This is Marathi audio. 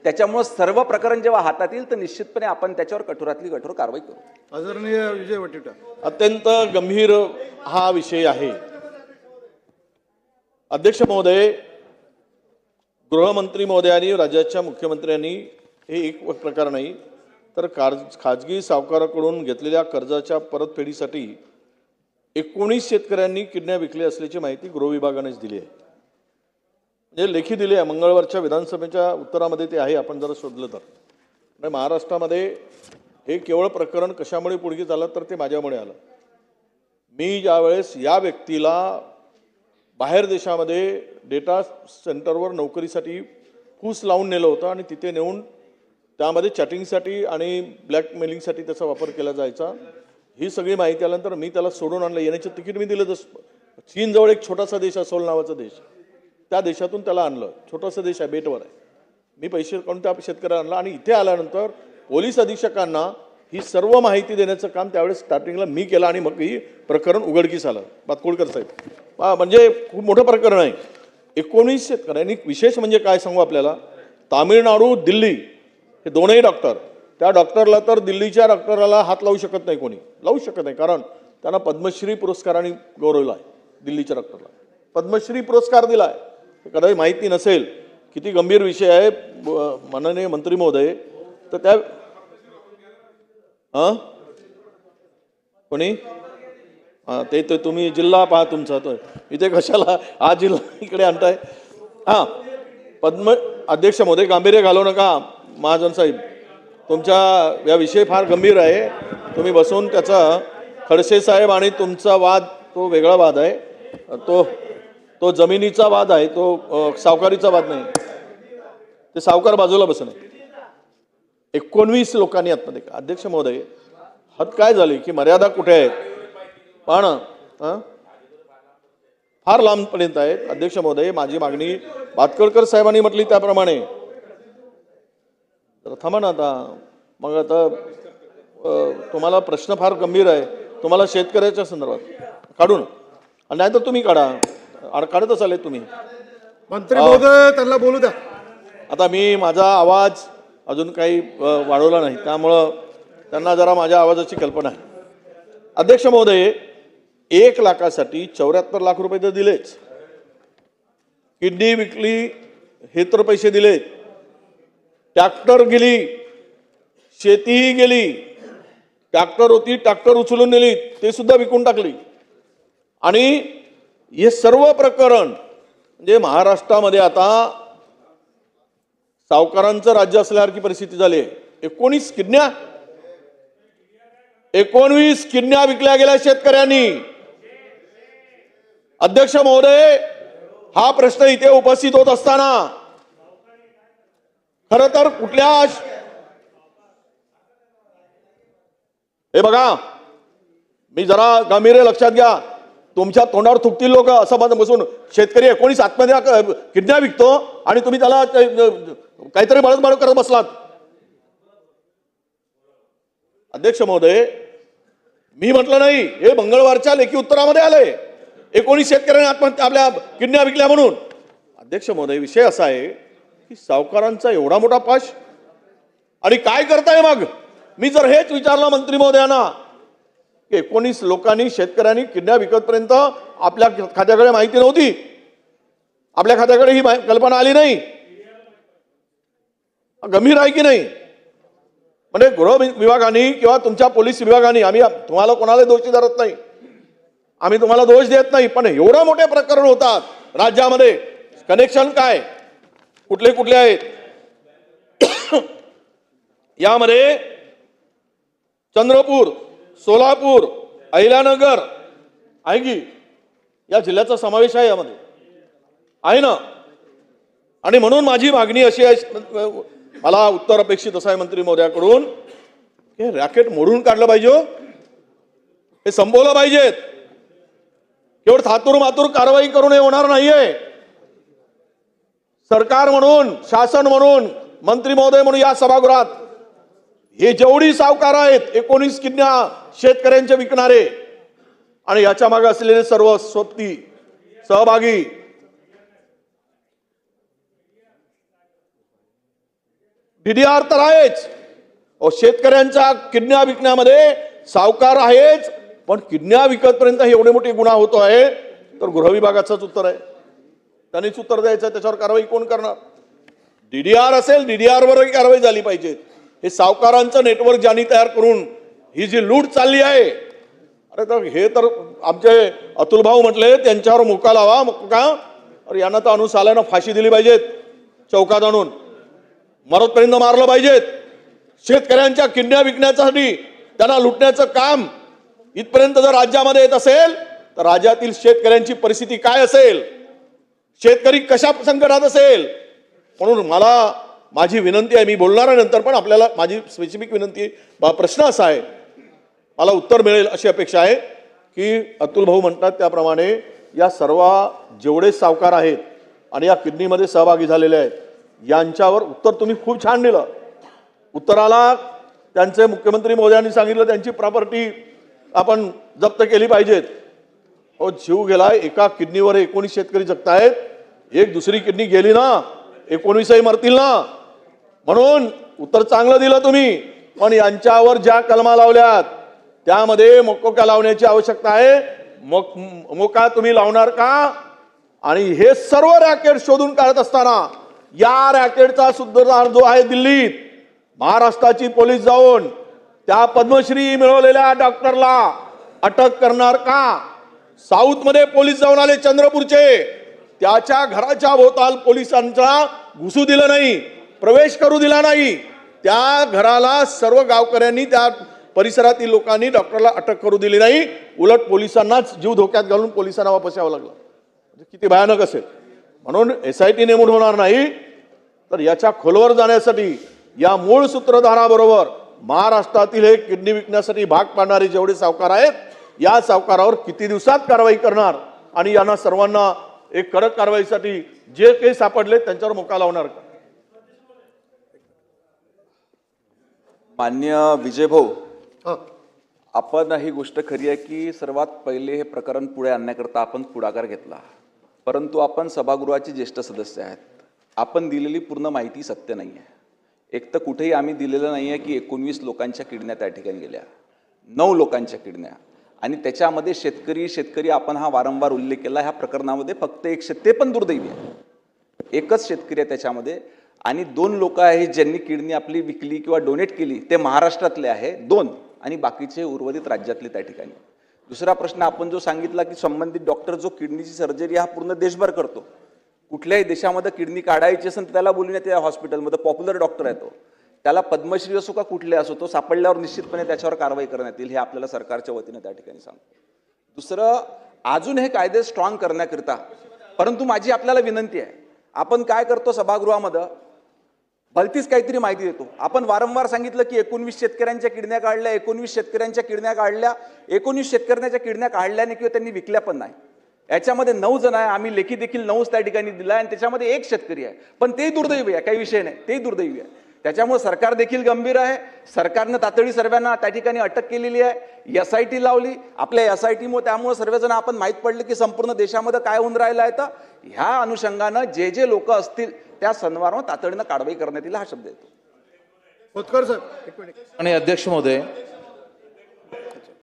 त्याच्यामुळे सर्व प्रकरण जेव्हा हातात येईल तर निश्चितपणे आपण त्याच्यावर कठोरातली कठोर कारवाई करू। आदरणीय विजय वटेट्टीवार, अत्यंत गंभीर हा विषय आहे। अध्यक्ष महोदय, गृहमंत्री महोदयांनी राज्याच्या मुख्यमंत्र्यांनी हे एक प्रकार नाही तर खाजगी सावकाराकडून घेतलेल्या कर्जाच्या परतफेडीसाठी 19 शेतकऱ्यांनी किडण्या विकल्या असल्याची माहिती गृह विभागानेच दिली आहे। म्हणजे लेखी दिली आहे, मंगळवारच्या विधानसभेच्या उत्तरामध्ये ते आहे, आपण जरा शोधलं तर। महाराष्ट्रामध्ये हे केवळ प्रकरण कशामुळे पुढे झालं तर ते माझ्यामुळे आलं। मी ज्यावेळेस या व्यक्तीला बाहेर देशामध्ये डेटा सेंटरवर नोकरीसाठी फूस लावून नेलं होतं आणि तिथे नेऊन त्यामध्ये चॅटिंगसाठी आणि ब्लॅकमेलिंगसाठी त्याचा वापर केला जायचा, ही सगळी माहिती आल्यानंतर मी त्याला सोडून आणलं। येण्याचं तिकीट मी दिलं। चीनजवळ एक छोटासा देश असोल नावाचा देश, त्या देशातून त्याला आणलं। छोटासा देश आहे, बेटवर आहे। मी पैसे काढून त्या शेतकऱ्याला आणला आणि इथे आल्यानंतर पोलीस अधीक्षकांना ही सर्व माहिती देण्याचं काम त्यावेळेस स्टार्टिंगला मी केलं आणि मग ही प्रकरण उघडकीस आलं। बातकुळकर साहेब, म्हणजे खूप मोठं प्रकरण आहे। 19 शेतकऱ्यांनी, विशेष म्हणजे काय सांगू आपल्याला, तामिळनाडू, दिल्ली हे दोनही डॉक्टर, त्या डॉक्टरला तर दिल्लीच्या डॉक्टरला हात लावू शकत नाही, कोणी लावू शकत नाही, कारण त्यांना पद्मश्री पुरस्काराने गौरवला आहे। दिल्लीच्या डॉक्टरला पद्मश्री पुरस्कार दिला आहे। कदाचित माहिती नसेल किती गंभीर विषय आहे माननीय मंत्री महोदय। तर त्या कोणी ते तुम्ही जिल्हा पहा तुमचा, तो इथे कशाला हा जिल्हा इकडे आणताय? अध्यक्ष महोदय, गांभीर्य घालवू नका महाजन साहेब, तुमच्या या विषय फार गंभीर आहे। तुम्ही बसून त्याचा, खडसे साहेब आणि तुमचा वाद तो वेगळा वाद आहे, तो जमिनीचा वाद आहे, तो सावकारीचा वाद नाही। ते सावकार बाजूला बसणे। 19 लोकांनी आत्महत्या केली। अध्यक्ष महोदय, हद काय झाली की मर्यादा कुठे आहे? पण फार लांबपर्यंत आहे। अध्यक्ष महोदय, माझी मागणी बातकळकर साहेबांनी म्हटली त्याप्रमाणे, तर थांबा ना आता। मग आता तुम्हाला प्रश्न फार गंभीर आहे, तुम्हाला शेतकऱ्याच्या संदर्भात काढून, नाही तर तुम्ही काढा, काढत असाल तुम्ही। मंत्री महोदय त्यांना बोलू द्या। आता मी माझा आवाज अजून काही वाढवला नाही, त्यामुळं त्यांना जरा माझ्या आवाजाची कल्पना आहे। अध्यक्ष महोदय, 1 लाखासाठी 74 लाख रुपये तर दिलेच, किडनी विकली हे तर पैसे दिलेत, ट्रॅक्टर गेली, शेतीही गेली, ट्रॅक्टर होती ट्रॅक्टर उचलून नेली, ते सुद्धा विकून टाकली। आणि हे सर्व प्रकरण म्हणजे महाराष्ट्रामध्ये आता सावकारांचं राज्य असल्यासारखी परिस्थिती झाली आहे। 19 किडन्या विकल्या गेल्या शेतकऱ्यांनी। अध्यक्ष महोदय, हा प्रश्न इथे उपस्थित होत असताना खरं तर हे बघा, मी जरा गांभीर्य लक्षात घ्या, तुमच्या तोंडावर थुकतील लोक असं बसून शेतकरी 19 आत्महत्या किडन्या विकतो आणि तुम्ही त्याला काहीतरी बळजबळ करत बसलात। अध्यक्ष महोदय, मी म्हटलं नाही, हे मंगळवारच्या लेखी उत्तरामध्ये आलंय 19 शेतकऱ्यांनी आत्महत्या, आपल्या किडन्या विकल्या म्हणून। अध्यक्ष महोदय, विषय असा आहे की सावकारांचा एवढा मोठा पाश आणि काय करताय मग? मी जर हेच विचारलं मंत्री महोदयांना की 19 लोकांनी, शेतकऱ्यांनी किडन्या विकतपर्यंत आपल्या खात्याकडे माहिती नव्हती, आपल्या खात्याकडे ही कल्पना आली नाही, गंभीर आहे की नाही? म्हणजे गृह विभागाने किंवा तुमच्या पोलीस विभागाने, आम्ही तुम्हाला कोणाला दोषी धरत नाही, आम्ही तुम्हाला दोष देत नाही, पण एवढं मोठे प्रकरण होतात राज्यामध्ये, कनेक्शन काय, कुठले कुठले आहेत? यामध्ये चंद्रपूर, सोलापूर, अहिल्यानगर आहे की या जिल्ह्याचा समावेश आहे, यामध्ये आहे ना। आणि म्हणून माझी मागणी अशी आहे, मला उत्तर अपेक्षित असं आहे मंत्री महोदयाकडून, हे रॅकेट मोडून काढलं पाहिजे, हे संपवलं पाहिजेत। केवळ थातूर मातूर कारवाई करून हे होणार नाहीये। सरकार म्हणून, शासन म्हणून, मंत्री महोदय म्हणून या सभागृहात हे जेवढी सावकार आहेत, 19 किडन्या शेतकऱ्यांचे विकणारे आणि याच्या मागे असलेले सर्व सोबती सहभागी, DDR तर आहेच. शेतकऱ्यांच्या किडन्या विकण्यामध्ये सावकार आहेच, पण किडन्या विकतपर्यंत एवढे मोठे गुन्हा होतो आहे, तर गृह विभागाचंच उत्तर आहे. त्यांनीच उत्तर द्यायचं, त्याच्यावर कारवाई कोण करणार? DDR असेल, DDR वरही कारवाई झाली पाहिजे. हे सावकारांचं नेटवर्क ज्यांनी तयार करून ही जी लूट चालली आहे, अरे तर हे तर आमचे अतुल भाऊ म्हटले त्यांच्यावर मोका लावा. मोका अरे यांना तर आणून साल्यानं फाशी दिली पाहिजेत, चौकात आणून मरतपर्यंत मारलं पाहिजेत. शेतकऱ्यांच्या किडन्या विकण्यासाठी त्यांना लुटण्याचं काम इथपर्यंत जर राज्यामध्ये येत असेल तर राज्यातील शेतकऱ्यांची परिस्थिती काय असेल, शेतकरी कशा संकटात असेल. म्हणून माझी विनंती आहे, मी बोलणार आहे नंतर, पण आपल्याला माझी स्पेसिफिक विनंती प्रश्न असा आहे, मला उत्तर मिळेल अशी अपेक्षा आहे की अतुल भाऊ म्हणतात त्याप्रमाणे या सर्व जेवढे सावकार आहेत आणि या किडनीमध्ये सहभागी झालेले आहेत यांच्यावर उत्तर तुम्ही खूप छान दिलं. उत्तराला त्यांचे मुख्यमंत्री महोदयांनी सांगितलं त्यांची प्रॉपर्टी आपण जप्त केली पाहिजेत. हो, जीव गेला एका किडनीवर 19 शेतकरी जगतायत. एक दुसरी किडनी गेली ना 19ही मरतील ना. म्हणून उत्तर चांगलं दिलं तुम्ही, पण यांच्यावर ज्या कलमा लावल्यात त्यामध्ये मोकोका लावण्याची आवश्यकता आहे. मोका तुम्ही लावणार का? आणि हे सर्व रॅकेट शोधून काढत असताना या रॅकेटचा सुद्धा जो आहे दिल्लीत, महाराष्ट्राची पोलीस जाऊन त्या पद्मश्री मिळवलेल्या डॉक्टरला अटक करणार का? साऊथ मध्ये पोलीस जाऊन आले चंद्रपूरचे, त्याच्या घराच्या भोवताल पोलिसांचा घुसू दिलं नाही, प्रवेश करू दिला नाही. त्या घराला सर्व गावकऱ्यांनी, त्या परिसरातील लोकांनी डॉक्टरला अटक करू दिली नाही. उलट पोलिसांनाच जीव धोक्यात घालून पोलिसांना वापस यावं लागलं. किती भयानक असेल. म्हणून SIT नेमून होणार नाही, तर याच्या खोलवर जाण्यासाठी या मूळ सूत्रधाराबरोबर महाराष्ट्रातील हे किडनी विकण्यासाठी भाग पाडणारे जेवढे सावकार आहेत या सावकारावर किती दिवसात कारवाई करणार आणि यांना सर्वांना एक कडक कारवाईसाठी जे काही सापडले त्यांच्यावर मोका लावणार का? मान्य विजय भाऊ, हा, आपण ही गोष्ट खरी आहे की सर्वात पहिले हे प्रकरण पुढे आणण्याकरता आपण पुढाकार घेतला, परंतु आपण सभागृहाचे ज्येष्ठ सदस्य आहेत. आपण दिलेली पूर्ण माहिती सत्य नाही आहे. एक तर कुठेही आम्ही दिलेलं नाही आहे की 19 लोकांच्या किडन्या त्या ठिकाणी गेल्या, 9 लोकांच्या किडन्या, आणि त्याच्यामध्ये शेतकरी आपण हा वारंवार उल्लेख केला. ह्या प्रकरणामध्ये फक्त ते पण दुर्दैवी आहे, एकच शेतकरी आहे त्याच्यामध्ये, आणि 2 लोक आहेत ज्यांनी किडनी आपली विकली किंवा डोनेट केली, ते महाराष्ट्रातले आहे 2, आणि बाकीचे उर्वरित राज्यातले त्या ठिकाणी. दुसरा प्रश्न आपण जो सांगितला की संबंधित डॉक्टर जो किडनीची सर्जरी हा पूर्ण देशभर करतो, कुठल्याही देशामध्ये किडनी काढायची असेल तर त्याला बोलून त्या हॉस्पिटलमध्ये पॉप्युलर डॉक्टर आहे तो, त्याला पद्मश्री असो का कुठले असो, तो सापडल्यावर निश्चितपणे त्याच्यावर कारवाई करण्यात येईल, हे आपल्याला सरकारच्या वतीने त्या ठिकाणी सांगतो. दुसरं, अजून हे कायदे स्ट्रॉंग करण्याकरिता, परंतु माझी आपल्याला विनंती आहे, आपण काय करतो सभागृहामध्ये भलतीच काहीतरी माहिती देतो. आपण वारंवार सांगितलं की 19 शेतकऱ्यांच्या किडन्या काढल्या, 19 शेतकऱ्यांच्या किडन्या काढल्या. 19 शेतकऱ्यांच्या किडन्या काढल्याने किंवा त्यांनी विकल्या पण नाही. याच्यामध्ये 9 जण आहे, आम्ही लेखी देखील 9 त्या ठिकाणी दिला, आणि त्याच्यामध्ये 1 शेतकरी आहे, पण ते दुर्दैवी आहे, काही विषय नाही, ते दुर्दैवी आहे. त्याच्यामुळे सरकार देखील गंभीर आहे. सरकारनं तातडी सर्वांना त्या ठिकाणी अटक केलेली आहे, SIT लावली. आपल्या SIT मुळे त्यामुळे सर्वजण आपण माहीत पडले की संपूर्ण देशामध्ये काय होऊन राहिलं आहे. तर ह्या अनुषंगानं जे लोक असतील त्या सन्मानावर तातडीनं कारवाई करण्यात येईल, हा शब्द येतो. खोतकर साहेब, एक मिनिट. आणि अध्यक्ष महोदय,